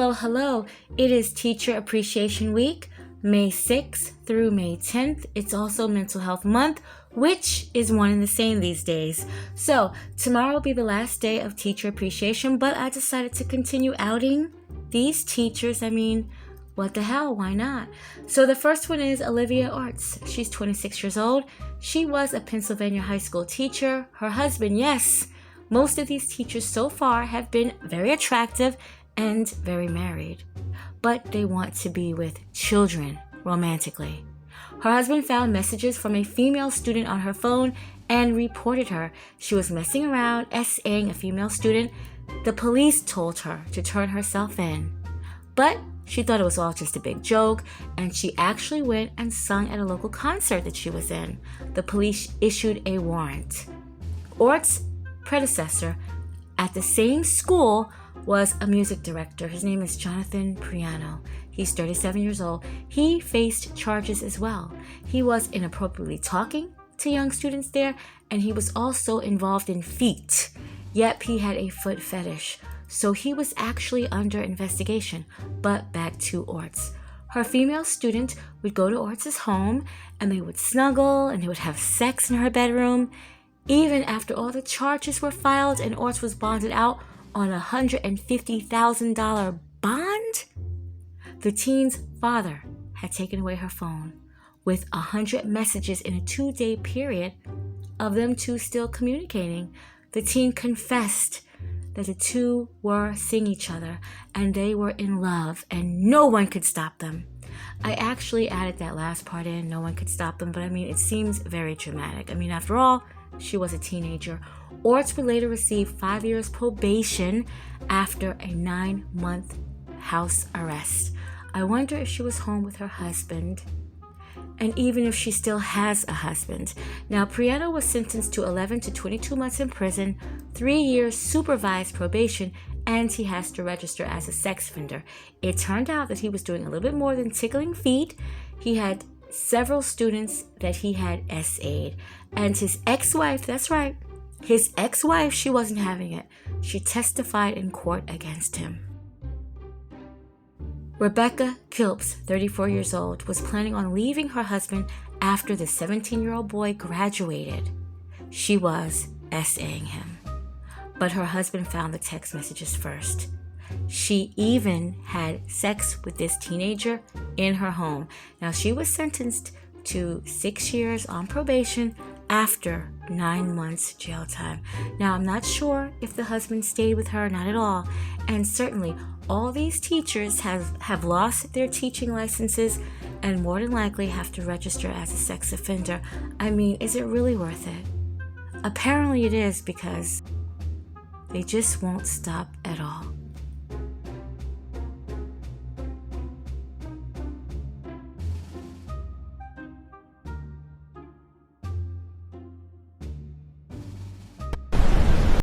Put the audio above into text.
Hello, hello. It is Teacher Appreciation Week, May 6th through May 10th. It's also Mental Health Month, which is one and the same these days. So tomorrow will be the last day of Teacher Appreciation, but I decided to continue outing these teachers. What the hell? Why not? So the first one is Olivia Ortz. She's 26 years old. She was a Pennsylvania high school teacher. Her husband, yes, most of these teachers so far have been very attractive and very married, but they want to be with children romantically. Her husband found messages from a female student on her phone and reported her. She was messing around, SAing a female student. The police told her to turn herself in, but she thought it was all just a big joke, and she actually went and sung at a local concert that she was in. The police issued a warrant. Ortz's predecessor at the same school was a music director. His name is Johnathon Priano. He's 37 years old. He faced charges as well. He was inappropriately talking to young students there, and he was also involved in feet. Yep, he had a foot fetish. So he was actually under investigation. But back to Ortz. Her female student would go to Ortz's home, and they would snuggle, and they would have sex in her bedroom. Even after all the charges were filed and Ortz was bonded out on a $150,000 bond, the teen's father had taken away her phone with 100 messages in a 2-day period of them two still communicating. The teen confessed that the two were seeing each other and they were in love and no one could stop them. I actually added that last part in, no one could stop them, but it seems very dramatic. After all, she was a teenager. Ortz would later receive 5 years probation after a 9-month house arrest. I wonder if she was home with her husband, and even if she still has a husband. Now, Priano was sentenced to 11 to 22 months in prison, 3 years supervised probation, and he has to register as a sex offender. It turned out that he was doing a little bit more than tickling feet. He had several students that he had SA'd. And his ex-wife, that's right, his ex-wife, she wasn't having it. She testified in court against him. Rebecca Kilps, 34 years old, was planning on leaving her husband after the 17-year-old boy graduated. She was SAing him. But her husband found the text messages first. She even had sex with this teenager in her home. Now, she was sentenced to 6 years on probation after 9 months jail time. Now, I'm not sure if the husband stayed with her, not at all. And certainly, all these teachers have lost their teaching licenses and more than likely have to register as a sex offender. Is it really worth it? Apparently it is, because they just won't stop at all.